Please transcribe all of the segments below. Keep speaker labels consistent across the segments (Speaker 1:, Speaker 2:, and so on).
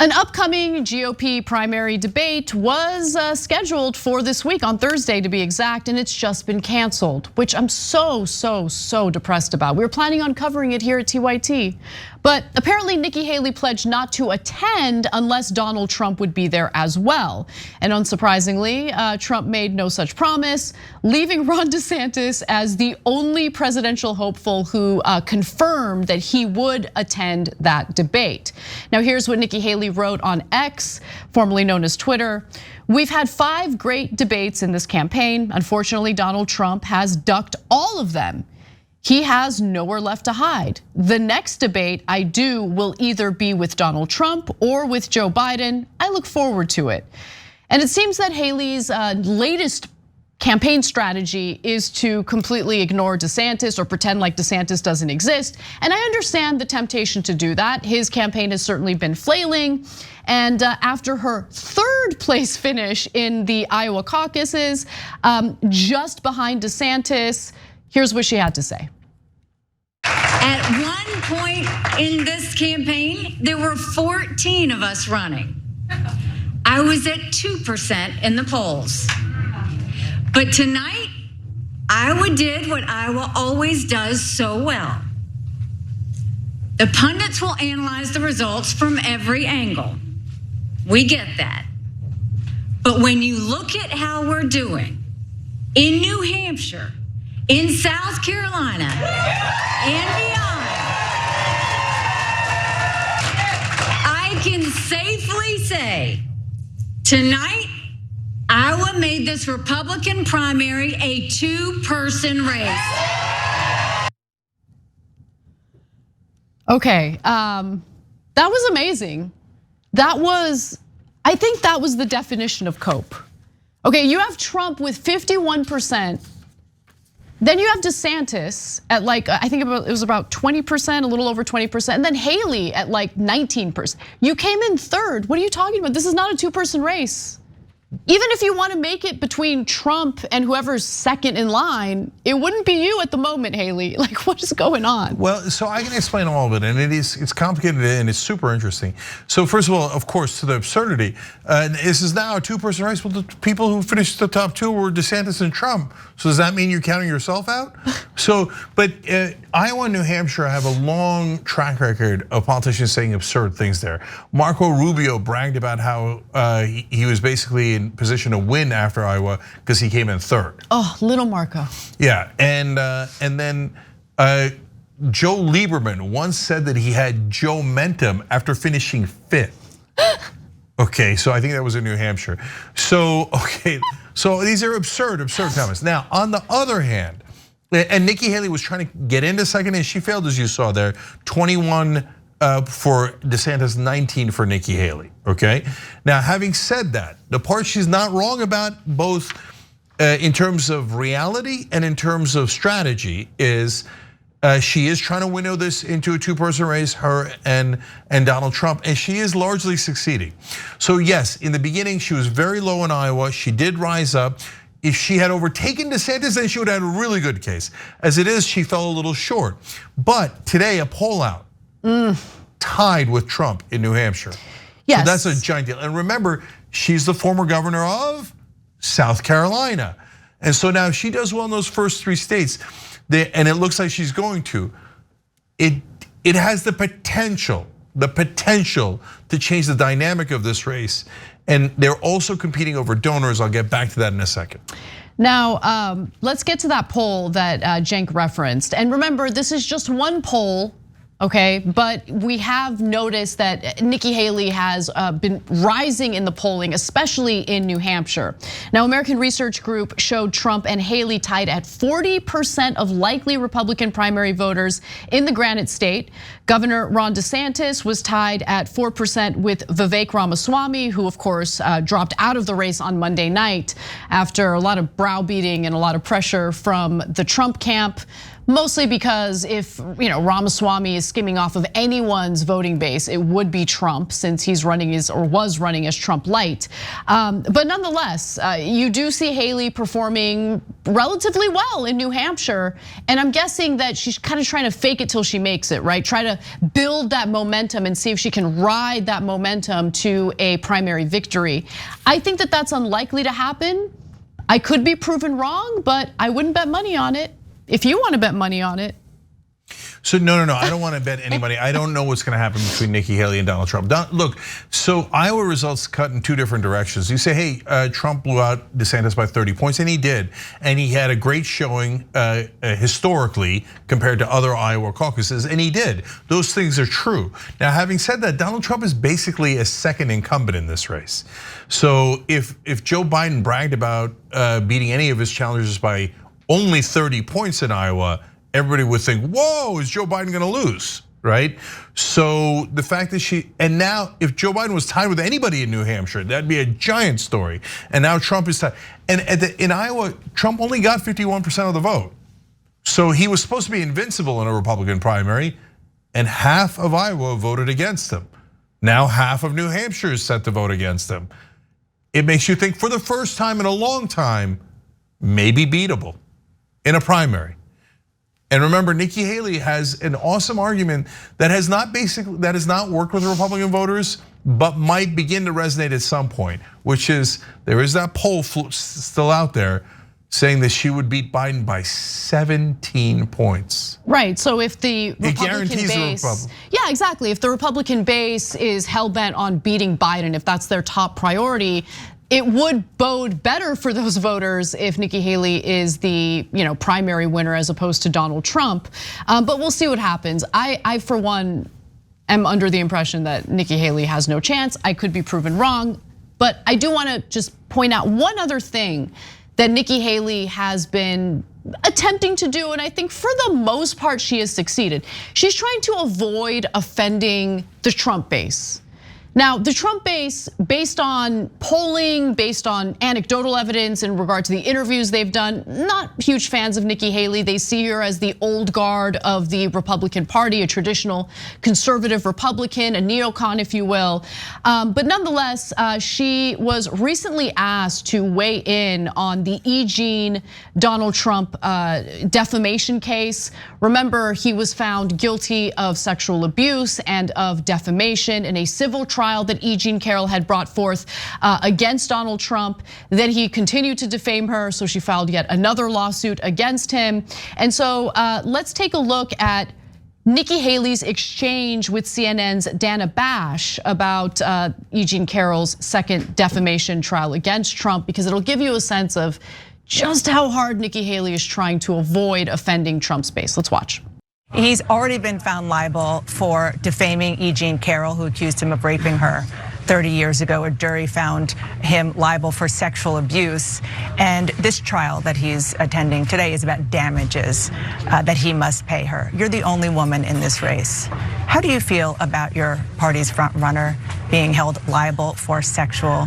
Speaker 1: An upcoming GOP primary debate was scheduled for this week, on Thursday to be exact, and it's just been canceled, which I'm so depressed about. We were planning on covering it here at TYT. But apparently Nikki Haley pledged not to attend unless Donald Trump would be there as well. And unsurprisingly, Trump made no such promise, leaving Ron DeSantis as the only presidential hopeful who confirmed that he would attend that debate. Now here's what Nikki Haley wrote on X, formerly known as Twitter. We've had 5 great debates in this campaign. Unfortunately, Donald Trump has ducked all of them. He has nowhere left to hide. The next debate I do will either be with Donald Trump or with Joe Biden. I look forward to it. And it seems that Haley's latest campaign strategy is to completely ignore DeSantis or pretend like DeSantis doesn't exist. And I understand the temptation to do that. His campaign has certainly been flailing. And after her 3rd place finish in the Iowa caucuses, just behind DeSantis, here's what she had to say.
Speaker 2: At one point in this campaign, there were 14 of us running. I was at 2% in the polls. But tonight, Iowa did what Iowa always does so well. The pundits will analyze the results from every angle. We get that. But when you look at how we're doing in New Hampshire, in South Carolina, and beyond, I can safely say tonight, Iowa made this Republican primary a 2-person race.
Speaker 1: Okay, that was amazing. I think that was the definition of cope. Okay, you have Trump with 51%. Then you have DeSantis at I think it was about 20%, a little over 20%, and then Haley at 19%. You came in 3rd. What are you talking about? This is not a 2-person race. Even if you want to make it between Trump and whoever's second in line, it wouldn't be you at the moment, Haley. What is going on?
Speaker 3: Well, so I can explain all of it, and it's complicated and it's super interesting. So first of all, of course, to the absurdity, this is now a 2-person race. Well, the people who finished the top 2 were DeSantis and Trump. So does that mean you're counting yourself out? But Iowa and New Hampshire have a long track record of politicians saying absurd things there. Marco Rubio bragged about how he was basically in position to win after Iowa because he came in 3rd.
Speaker 1: Oh, little Marco.
Speaker 3: Yeah, and then Joe Lieberman once said that he had Joe Mentum after finishing 5th. Okay, so I think that was in New Hampshire. So these are absurd comments. Now, on the other hand, and Nikki Haley was trying to get into second, and she failed, as you saw there, 21 for DeSantis, 19 for Nikki Haley, okay? Now, having said that, the part she's not wrong about, both in terms of reality and in terms of strategy, is she is trying to winnow this into a 2-person race, her and Donald Trump, and she is largely succeeding. So yes, in the beginning, she was very low in Iowa. She did rise up. If she had overtaken DeSantis, then she would have had a really good case. As it is, she fell a little short. But today, a poll out, tied with Trump in New Hampshire.
Speaker 1: Yes.
Speaker 3: So that's a giant deal. And remember, she's the former governor of South Carolina. And so now if she does well in those first 3 states, and it looks like she's going to, it has the potential to change the dynamic of this race. And they're also competing over donors. I'll get back to that in a second.
Speaker 1: Now, let's get to that poll that Cenk referenced. And remember, this is just one poll, okay? But we have noticed that Nikki Haley has been rising in the polling, especially in New Hampshire. Now, American Research Group showed Trump and Haley tied at 40% of likely Republican primary voters in the Granite State. Governor Ron DeSantis was tied at 4% with Vivek Ramaswamy, who of course dropped out of the race on Monday night after a lot of browbeating and a lot of pressure from the Trump camp. Mostly because if Ramaswamy is skimming off of anyone's voting base, it would be Trump, since he's running was running as Trump light. But nonetheless, you do see Haley performing relatively well in New Hampshire, and I'm guessing that she's kind of trying to fake it till she makes it, right? Try to build that momentum and see if she can ride that momentum to a primary victory. I think that that's unlikely to happen. I could be proven wrong, but I wouldn't bet money on it. If you want to bet money on it.
Speaker 3: So no, I don't want to bet anybody. I don't know what's going to happen between Nikki Haley and Donald Trump. Look, so Iowa results cut in two different directions. You say, hey, Trump blew out DeSantis by 30 points, and he did. And he had a great showing historically compared to other Iowa caucuses, and he did. Those things are true. Now, having said that, Donald Trump is basically a second incumbent in this race. So if Joe Biden bragged about beating any of his challengers by only 30 points in Iowa, everybody would think, whoa, is Joe Biden gonna lose, right? So the fact that and now if Joe Biden was tied with anybody in New Hampshire, that'd be a giant story. And now Trump is tied. And in Iowa, Trump only got 51% of the vote. So he was supposed to be invincible in a Republican primary, and half of Iowa voted against him. Now half of New Hampshire is set to vote against him. It makes you think, for the first time in a long time, maybe beatable in a primary. And remember, Nikki Haley has an awesome argument that has not worked with Republican voters, but might begin to resonate at some point, which is there is that poll still out there saying that she would beat Biden by 17 points.
Speaker 1: Right, so if the Republican
Speaker 3: base,
Speaker 1: yeah, exactly. If the Republican base is hell-bent on beating Biden, if that's their top priority, it would bode better for those voters if Nikki Haley is the primary winner as opposed to Donald Trump. But we'll see what happens. I for one am under the impression that Nikki Haley has no chance. I could be proven wrong, but I do want to just point out one other thing that Nikki Haley has been attempting to do, and I think for the most part she has succeeded. She's trying to avoid offending the Trump base. Now, the Trump base, based on polling, based on anecdotal evidence in regard to the interviews they've done, not huge fans of Nikki Haley. They see her as the old guard of the Republican Party, a traditional conservative Republican, a neocon, if you will. But nonetheless, she was recently asked to weigh in on the E. Jean Donald Trump defamation case. Remember, he was found guilty of sexual abuse and of defamation in a civil trial that E. Jean Carroll had brought forth against Donald Trump. Then he continued to defame her, so she filed yet another lawsuit against him. And so let's take a look at Nikki Haley's exchange with CNN's Dana Bash about E. Jean Carroll's second defamation trial against Trump, because it'll give you a sense of just how hard Nikki Haley is trying to avoid offending Trump's base. Let's watch.
Speaker 4: He's already been found liable for defaming E. Jean Carroll, who accused him of raping her 30 years ago. A jury found him liable for sexual abuse. And this trial that he's attending today is about damages that he must pay her. You're the only woman in this race. How do you feel about your party's front runner being held liable for sexual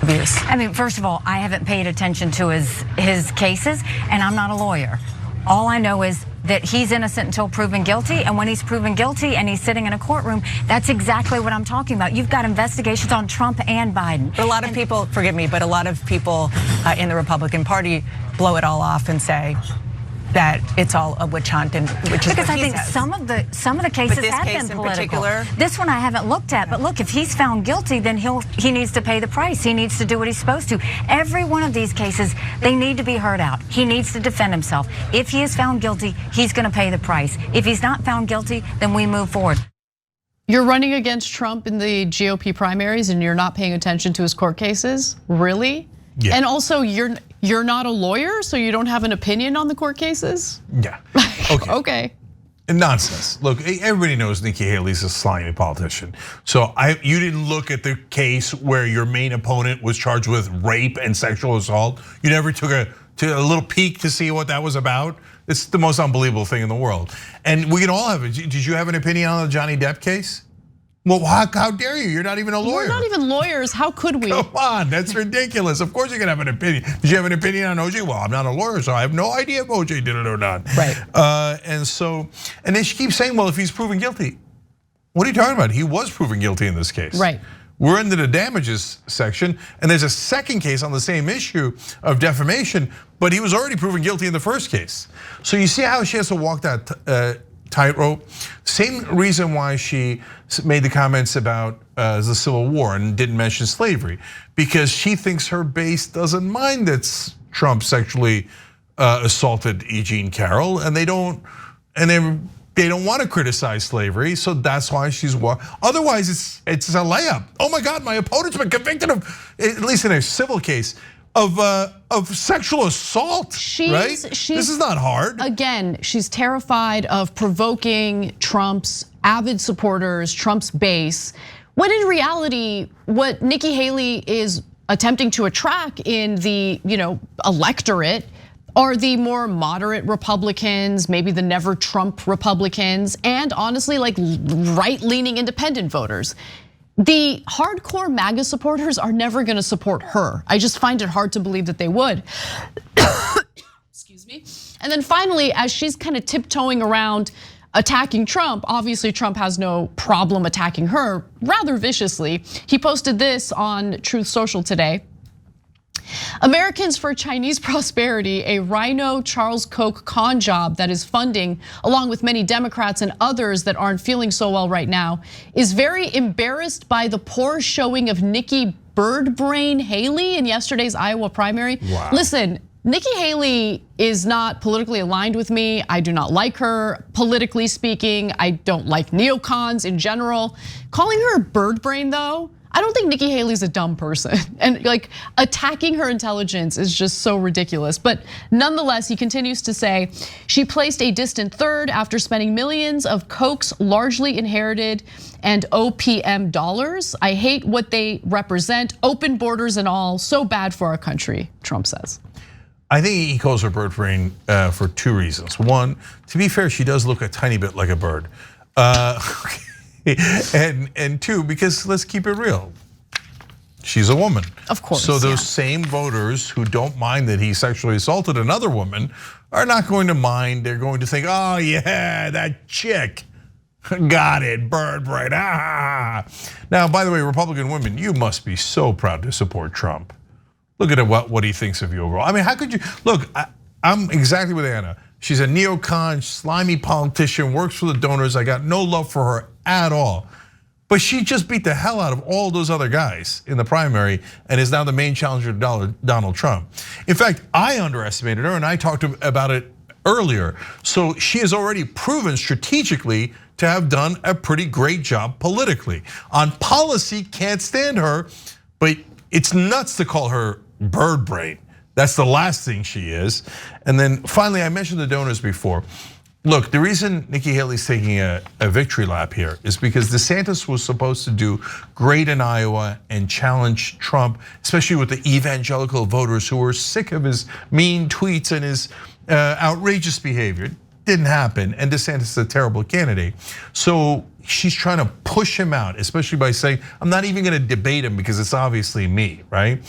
Speaker 4: abuse?
Speaker 5: I mean, first of all, I haven't paid attention to his cases, and I'm not a lawyer. All I know is that he's innocent until proven guilty, and when he's proven guilty and he's sitting in a courtroom, that's exactly what I'm talking about. You've got investigations on Trump and Biden.
Speaker 4: But a lot of people, forgive me, but a lot of people in the Republican Party blow it all off and say that it's all a witch hunt, and which is
Speaker 5: because
Speaker 4: what
Speaker 5: I think
Speaker 4: says.
Speaker 5: some of the cases have been political. This one I haven't looked at, but look, if he's found guilty, then he needs to pay the price. He needs to do what he's supposed to. Every one of these cases, they need to be heard out. He needs to defend himself. If he is found guilty, he's going to pay the price. If he's not found guilty, then we move forward.
Speaker 1: You're running against Trump in the GOP primaries and you're not paying attention to his court cases? Really?
Speaker 3: Yeah.
Speaker 1: And also you're not a lawyer, so you don't have an opinion on the court cases?
Speaker 3: Yeah, okay.
Speaker 1: Okay.
Speaker 3: Nonsense. Look, everybody knows Nikki Haley's a slimy politician. So you didn't look at the case where your main opponent was charged with rape and sexual assault. You never took a little peek to see what that was about. It's the most unbelievable thing in the world. And we can all have it. Did you have an opinion on the Johnny Depp case? Well, how dare you? You're not even a lawyer.
Speaker 1: We're not even lawyers. How could we?
Speaker 3: Come on, that's ridiculous. Of course you're gonna have an opinion. Did you have an opinion on OJ? Well, I'm not a lawyer, so I have no idea if OJ did it or not.
Speaker 1: Right.
Speaker 3: And then she keeps saying, well, if he's proven guilty. What are you talking about? He was proven guilty in this case.
Speaker 1: Right.
Speaker 3: We're into the damages section, and there's a second case on the same issue of defamation, but he was already proven guilty in the first case. So you see how she has to walk that tightrope? Same reason why she made the comments about the Civil War and didn't mention slavery, because she thinks her base doesn't mind that Trump sexually assaulted E. Jean Carroll, and they don't want to criticize slavery, so that's why she's otherwise it's a layup. Oh my God, my opponent's been convicted of, at least in a civil case, of sexual assault, right? This is not hard.
Speaker 1: Again, she's terrified of provoking Trump's avid supporters, Trump's base, when in reality, what Nikki Haley is attempting to attract in the electorate are the more moderate Republicans, maybe the never Trump Republicans, and honestly, like right-leaning independent voters. The hardcore MAGA supporters are never gonna support her. I just find it hard to believe that they would. Excuse me. And then finally, as she's kind of tiptoeing around attacking Trump, obviously Trump has no problem attacking her rather viciously. He posted this on Truth Social today. Americans for Chinese Prosperity, a Rhino Charles Koch con job that is funding, along with many Democrats and others that aren't feeling so well right now, is very embarrassed by the poor showing of Nikki Birdbrain Haley in yesterday's Iowa primary.
Speaker 3: Wow.
Speaker 1: Listen, Nikki Haley is not politically aligned with me. I do not like her, politically speaking. I don't like neocons in general. Calling her a bird brain though, I don't think Nikki Haley's a dumb person. And like attacking her intelligence is just so ridiculous. But nonetheless, he continues to say, she placed a distant third after spending millions of Koch's largely inherited and OPM dollars. I hate what they represent, open borders and all, so bad for our country, Trump says.
Speaker 3: I think he calls her bird brain for two reasons. One, to be fair, she does look a tiny bit like a bird. And two, because let's keep it real, she's a woman.
Speaker 1: Of course.
Speaker 3: So those same voters who don't mind that he sexually assaulted another woman are not going to mind. They're going to think, oh yeah, that chick. Got it, bird brain. Ah. Now, by the way, Republican women, you must be so proud to support Trump. Look at what he thinks of you overall. I mean, how could you, look, I'm exactly with Anna. She's a neocon, slimy politician, works for the donors. I got no love for her at all. But she just beat the hell out of all those other guys in the primary and is now the main challenger to Donald Trump. In fact, I underestimated her and I talked about it earlier. So she has already proven strategically to have done a pretty great job politically. On policy, can't stand her, but it's nuts to call her bird brain. That's the last thing she is. And then finally, I mentioned the donors before. Look, the reason Nikki Haley's taking a victory lap here is because DeSantis was supposed to do great in Iowa and challenge Trump, especially with the evangelical voters who were sick of his mean tweets and his outrageous behavior. It didn't happen, and DeSantis is a terrible candidate. So she's trying to push him out, especially by saying, I'm not even gonna debate him because it's obviously me, right?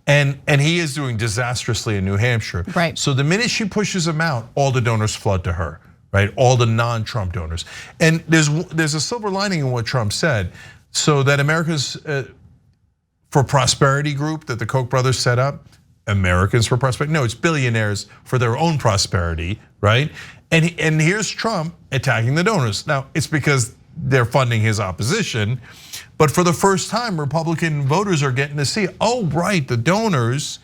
Speaker 3: And he is doing disastrously in New Hampshire.
Speaker 1: Right.
Speaker 3: So the minute she pushes him out, all the donors flood to her, right? All the non-Trump donors. And there's a silver lining in what Trump said. So that America's for Prosperity group that the Koch brothers set up, Americans for Prosperity. No, it's billionaires for their own prosperity, right? And here's Trump attacking the donors. Now, it's because they're funding his opposition. But for the first time, Republican voters are getting to see, oh, right, the donors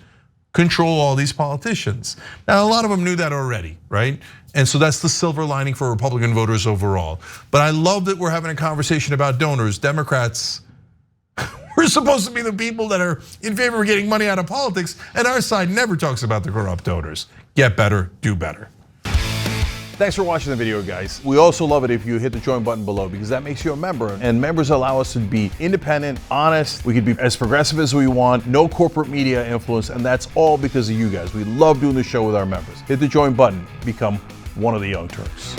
Speaker 3: control all these politicians. Now, a lot of them knew that already, right? And so that's the silver lining for Republican voters overall. But I love that we're having a conversation about donors. Democrats, we're supposed to be the people that are in favor of getting money out of politics, and our side never talks about the corrupt donors. Get better, do better.
Speaker 6: Thanks for watching the video, guys. We also love it if you hit the join button below because that makes you a member, and members allow us to be independent, honest. We can be as progressive as we want, no corporate media influence, and that's all because of you guys. We love doing the show with our members. Hit the join button, become one of the Young Turks.